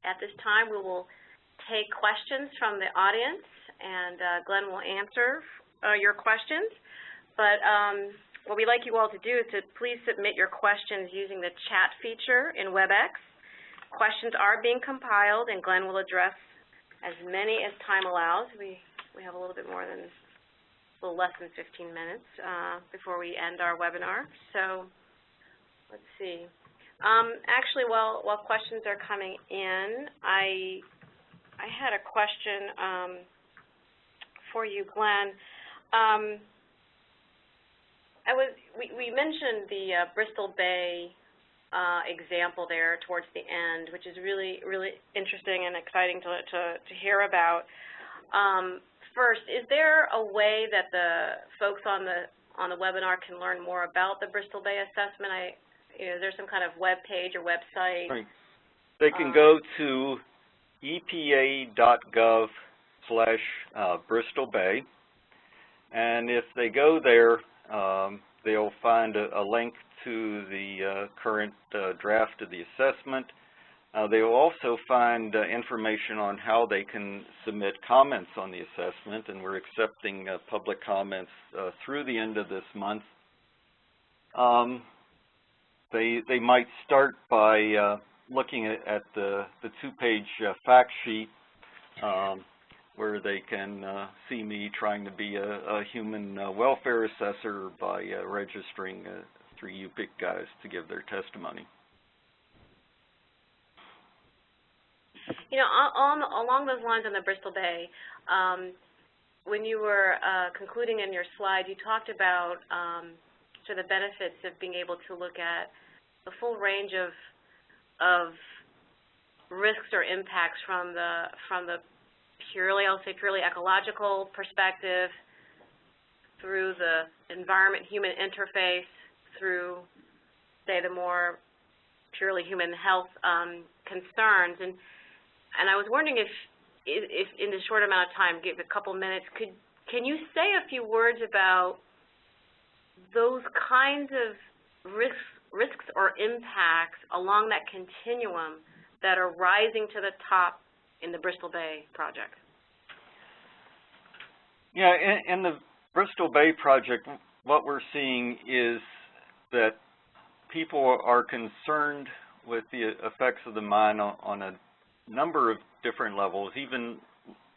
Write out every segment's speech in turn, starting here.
At this time, we will take questions from the audience, and Glenn will answer your questions. But what we'd like you all to do is to please submit your questions using the chat feature in WebEx. Questions are being compiled, and Glenn will address as many as time allows. We have a little less than 15 minutes before we end our webinar. So let's see. Actually, while questions are coming in, I had a question for you, Glenn. We mentioned the Bristol Bay example there towards the end, which is really interesting and exciting to hear about. First, is there a way that the folks on the webinar can learn more about the Bristol Bay assessment? Is there some kind of web page or website? Right. They can go to epa.gov/Bristol Bay, and if they go there, they'll find a link to the current draft of the assessment. They will also find information on how they can submit comments on the assessment, and we're accepting public comments through the end of this month. They might start by looking at the two-page fact sheet where they can see me trying to be a human welfare assessor by registering 3 UPIC guys to give their testimony. You know, along those lines on the Bristol Bay, when you were concluding in your slide, you talked about sort of the benefits of being able to look at the full range of risks or impacts from the purely ecological perspective, through the environment-human interface, through, say, the more purely human health concerns. And I was wondering if in this short amount of time, give a couple minutes, can you say a few words about those kinds of risks or impacts along that continuum that are rising to the top in the Bristol Bay project? Yeah, in the Bristol Bay project, what we're seeing is that people are concerned with the effects of the mine on a number of different levels, even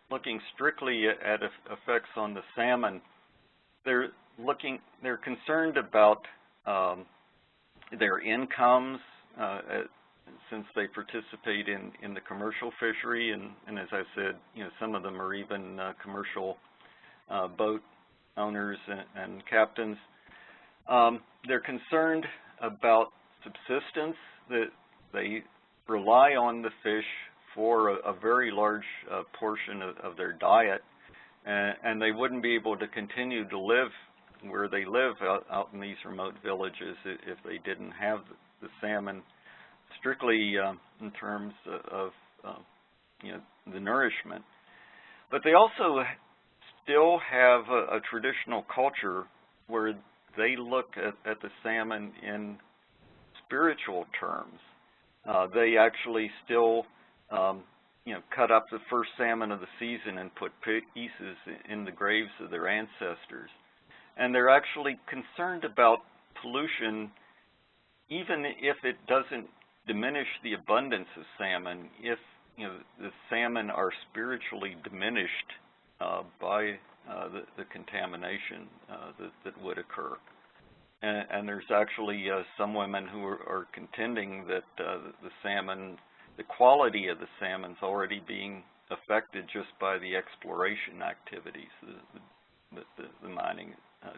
looking strictly at effects on the salmon. They're concerned about their incomes since they participate in the commercial fishery, and as I said, you know, some of them are even commercial boat owners and captains. They're concerned about subsistence, that they rely on the fish for a very large portion of their diet, and they wouldn't be able to continue to live where they live out in these remote villages if they didn't have the salmon, strictly in terms of you know, the nourishment. But they also still have a traditional culture where they look at the salmon in spiritual terms. They actually still you know, cut up the first salmon of the season and put pieces in the graves of their ancestors. And they're actually concerned about pollution, even if it doesn't diminish the abundance of salmon, if you know, the salmon are spiritually diminished by the contamination that would occur. And there's actually some women who are contending that the salmon, the quality of the salmon is already being affected just by the exploration activities that the mining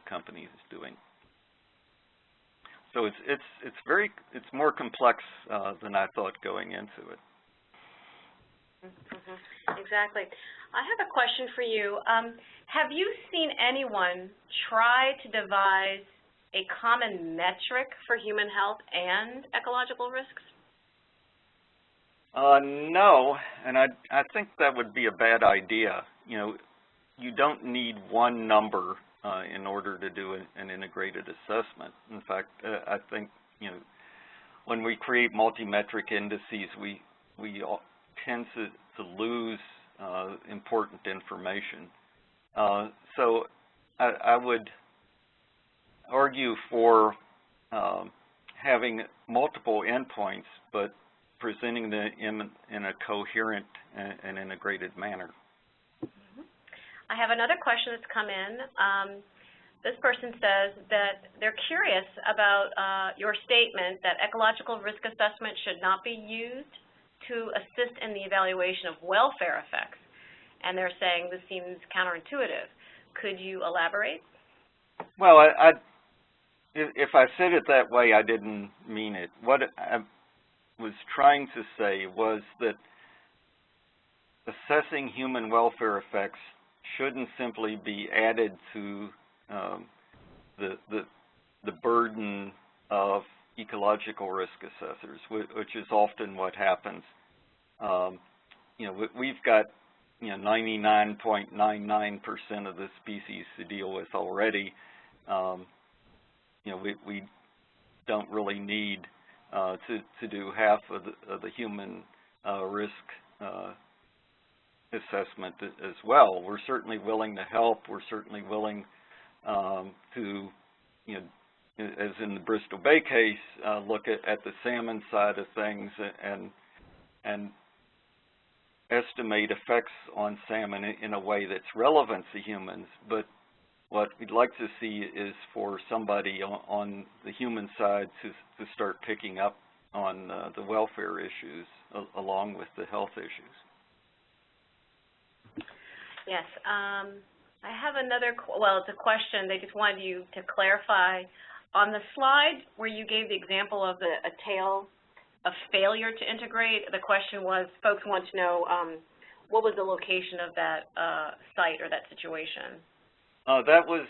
company is doing. So it's more complex than I thought going into it. Mm-hmm. Exactly. I have a question for you. Have you seen anyone try to devise a common metric for human health and ecological risks? No, and I think that would be a bad idea. You know, you don't need one number in order to do an integrated assessment. In fact, I think, you know, when we create multi-metric indices, we tends to lose important information. So I would argue for having multiple endpoints, but presenting them in a coherent and integrated manner. I have another question that's come in. This person says that they're curious about your statement that ecological risk assessment should not be used to assist in the evaluation of welfare effects. And they're saying this seems counterintuitive. Could you elaborate? Well, if I said it that way, I didn't mean it. What I was trying to say was that assessing human welfare effects shouldn't simply be added to the burden of ecological risk assessors, which is often what happens. You know, we've got 99.99% of the species to deal with already. You know, we don't really need to do half of the human risk assessment as well. We're certainly willing to help. We're certainly willing to, as in the Bristol Bay case, look at the salmon side of things and estimate effects on salmon in a way that's relevant to humans. But what we'd like to see is for somebody on the human side to start picking up on the welfare issues along with the health issues. Yes. I have another, well, it's a question. They just wanted you to clarify. On the slide where you gave the example of a tale of failure to integrate, the question was, folks want to know what was the location of that site or that situation? That was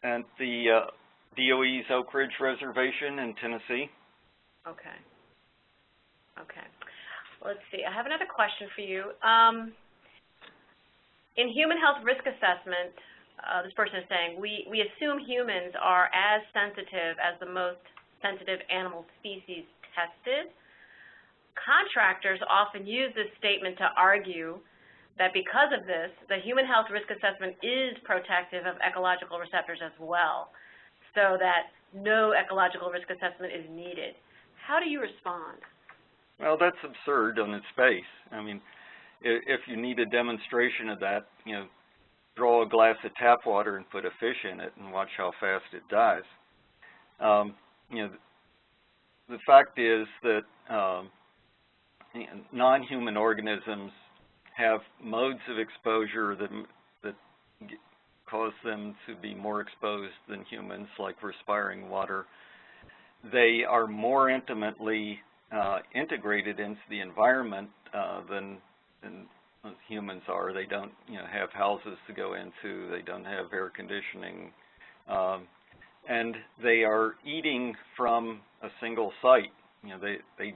at the DOE's Oak Ridge Reservation in Tennessee. Okay. Okay. Let's see. I have another question for you. In human health risk assessment, this person is saying, we assume humans are as sensitive as the most sensitive animal species tested. Contractors often use this statement to argue that because of this, the human health risk assessment is protective of ecological receptors as well, so that no ecological risk assessment is needed. How do you respond? Well, that's absurd on its face. I mean, if you need a demonstration of that, draw a glass of tap water and put a fish in it and watch how fast it dies. The fact is that non-human organisms have modes of exposure that cause them to be more exposed than humans, like respiring water. They are more intimately integrated into the environment than humans are. They don't, have houses to go into. They don't have air conditioning, and they are eating from a single site. They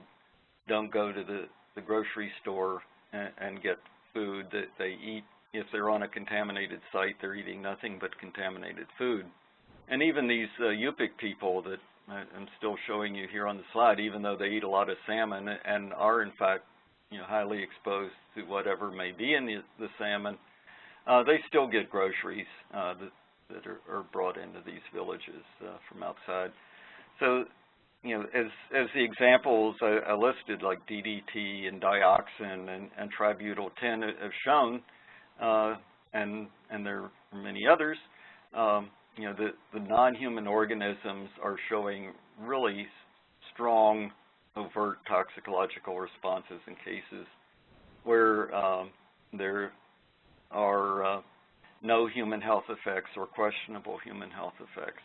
don't go to the grocery store and get food. That they eat, if they're on a contaminated site, they're eating nothing but contaminated food. And even these Yupik people that I'm still showing you here on the slide, even though they eat a lot of salmon and are in fact highly exposed to whatever may be in the salmon, they still get groceries that are brought into these villages from outside. So, as the examples I listed, like DDT and dioxin and tributyl-10 have shown, and there are many others, the non-human organisms are showing really strong overt toxicological responses in cases where there are no human health effects or questionable human health effects.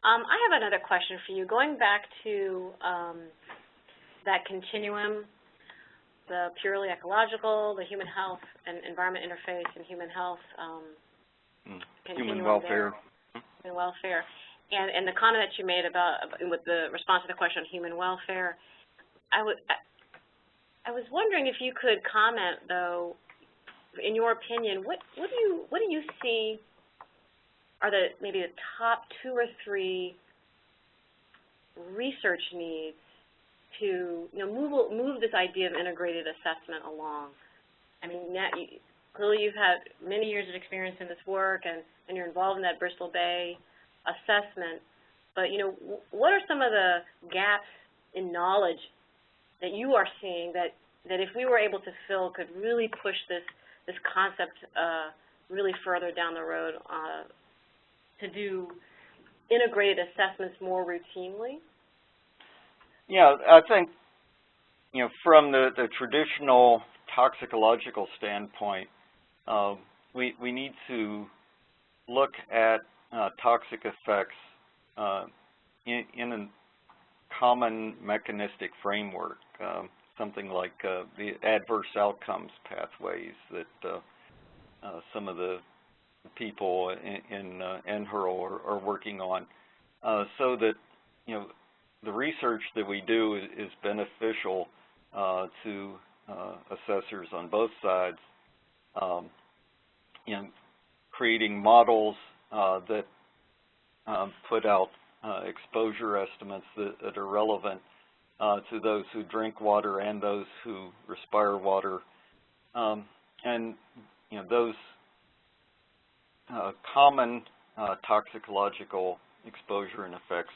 I have another question for you. Going back to that continuum, the purely ecological, the human health and environment interface, and human health human welfare. Human welfare. And the comment that you made about with the response to the question on human welfare, I was wondering if you could comment, though, in your opinion, what do you see are maybe the top 2 or 3 research needs to move this idea of integrated assessment along? I mean, clearly you've had many years of experience in this work, and you're involved in that Bristol Bay assessment. But what are some of the gaps in knowledge that you are seeing that if we were able to fill could really push this concept really further down the road to do integrated assessments more routinely? Yeah, I think from the traditional toxicological standpoint, we need to look at toxic effects in a common mechanistic framework, something like the adverse outcomes pathways that some of the people in NHRL are working on, so that the research that we do is beneficial to assessors on both sides. Creating models that put out exposure estimates that are relevant to those who drink water and those who respire water, and those common toxicological exposure and effects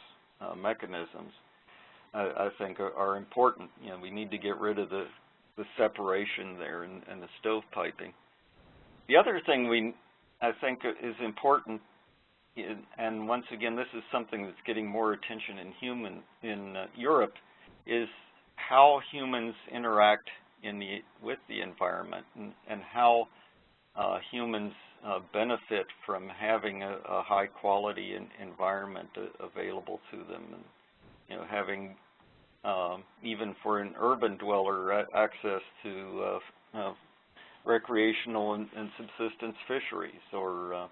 mechanisms, I think, are important. We need to get rid of the separation there and the stovepiping. The other thing I think is important, and once again, this is something that's getting more attention in Europe, is how humans interact with the environment, and how humans benefit from having a high quality environment available to them, and having even for an urban dweller access to recreational and subsistence fisheries, or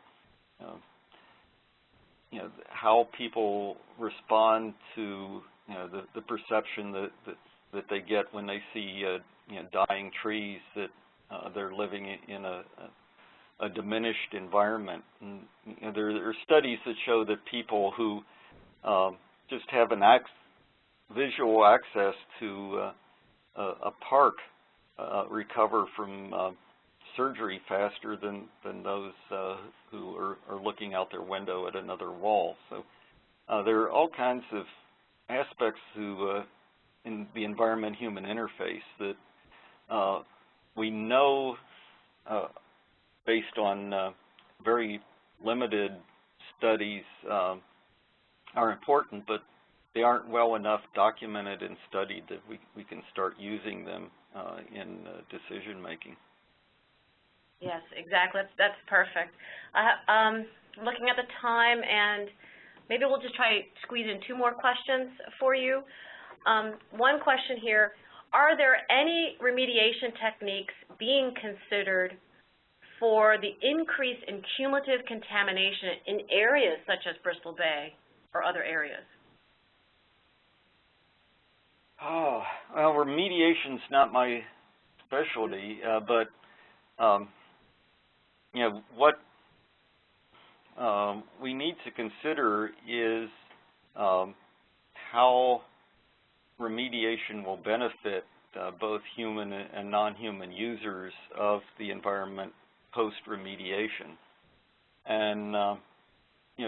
how people respond to the perception that they get when they see dying trees, that they're living in a diminished environment. And there are studies that show that people who just have an visual access to a park recover from surgery faster than those who are looking out their window at another wall. So there are all kinds of aspects to in the environment-human interface that we know, based on very limited studies, are important, but they aren't well enough documented and studied that we can start using them in decision-making. Yes, exactly. That's perfect. Looking at the time, and maybe we'll just try to squeeze in 2 more questions for you. One question here: are there any remediation techniques being considered for the increase in cumulative contamination in areas such as Bristol Bay or other areas? Oh, well, remediation's not my specialty, but what we need to consider is how remediation will benefit both human and non-human users of the environment post-remediation. And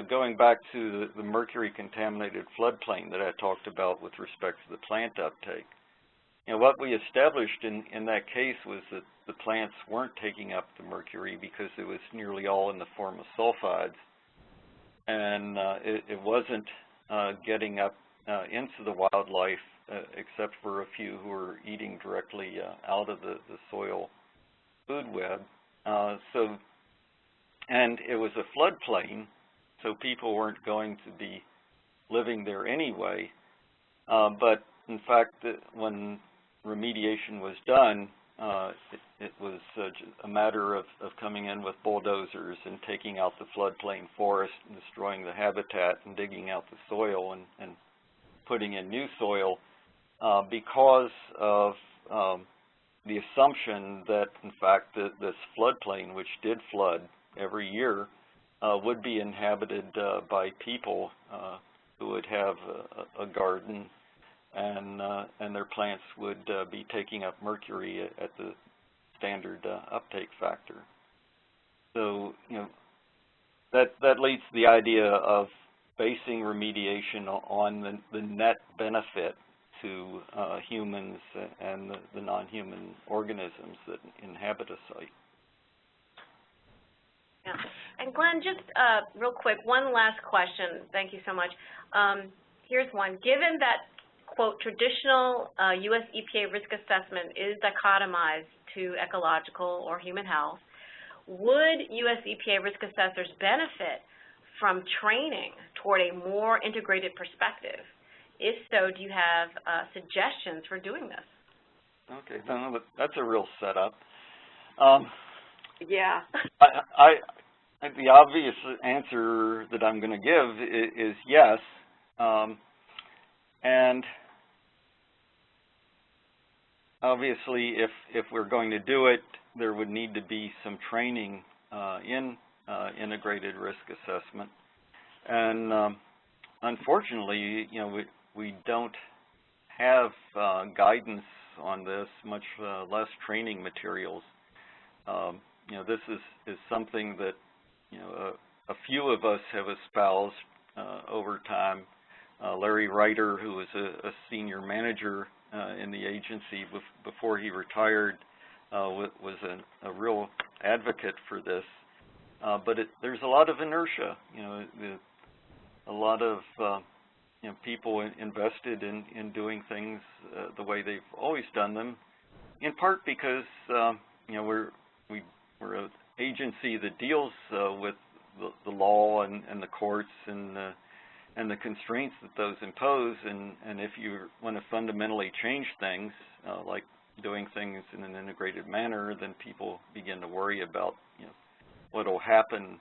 going back to the mercury-contaminated floodplain that I talked about with respect to the plant uptake, what we established in that case was that the plants weren't taking up the mercury because it was nearly all in the form of sulfides, and it wasn't getting up into the wildlife except for a few who were eating directly out of the soil food web. And it was a floodplain, so people weren't going to be living there anyway. But in fact, when remediation was done, it was a matter of coming in with bulldozers and taking out the floodplain forest and destroying the habitat and digging out the soil and putting in new soil, because of the assumption that, in fact, this floodplain, which did flood every year, would be inhabited by people who would have a garden and their plants would be taking up mercury at the standard uptake factor. So, that leads to the idea of basing remediation on the net benefit to humans and the non-human organisms that inhabit a site. Yeah. And Glenn, just real quick, one last question. Thank you so much. Here's one. Given that, quote, traditional U.S. EPA risk assessment is dichotomized to ecological or human health, would U.S. EPA risk assessors benefit from training toward a more integrated perspective? If so, do you have suggestions for doing this? Okay, that's a real setup. Yeah. The obvious answer that I'm going to give is yes, and obviously if we're going to do it, there would need to be some training in integrated risk assessment, and unfortunately, we don't have guidance on this, much less training materials. This is something that a few of us have espoused over time. Larry Reiter, who was a senior manager in the agency before he retired, was a real advocate for this. But there's a lot of inertia. A lot of people invested in doing things the way they've always done them, in part because we're an agency that deals with the law and the courts and the constraints that those impose. And if you want to fundamentally change things, like doing things in an integrated manner, then people begin to worry about what will happen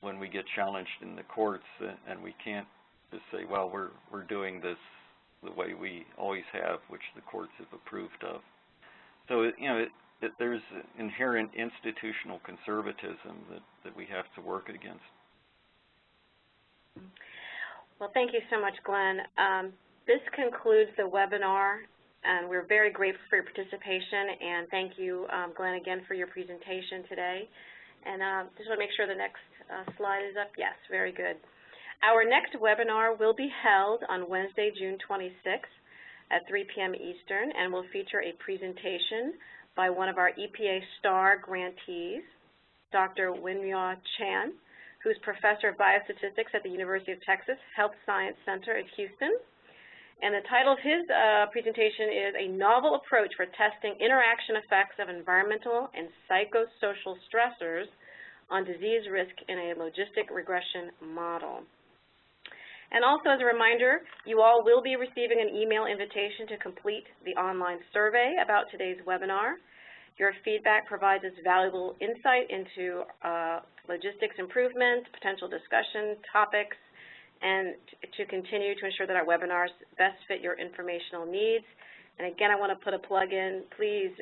when we get challenged in the courts, and we can't just say, well, we're doing this the way we always have, which the courts have approved of. So there's inherent institutional conservatism that we have to work against. Well, thank you so much, Glenn. This concludes the webinar, and we're very grateful for your participation, and thank you, Glenn, again for your presentation today. And just want to make sure the next slide is up. Yes, very good. Our next webinar will be held on Wednesday, June 26th at 3 p.m. Eastern, and will feature a presentation by one of our EPA STAR grantees, Dr. Winmyo Chan, who's Professor of Biostatistics at the University of Texas Health Science Center at Houston. And the title of his presentation is A Novel Approach for Testing Interaction Effects of Environmental and Psychosocial Stressors on Disease Risk in a Logistic Regression Model. And also, as a reminder, you all will be receiving an email invitation to complete the online survey about today's webinar. Your feedback provides us valuable insight into logistics improvements, potential discussion topics, and to continue to ensure that our webinars best fit your informational needs. And again, I want to put a plug in. Please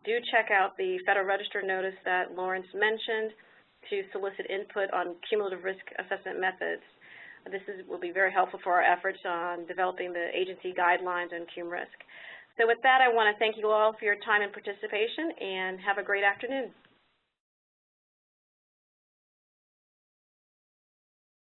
do check out the Federal Register notice that Lawrence mentioned to solicit input on cumulative risk assessment methods. This will be very helpful for our efforts on developing the agency guidelines on cum risk. So with that, I want to thank you all for your time and participation, and have a great afternoon.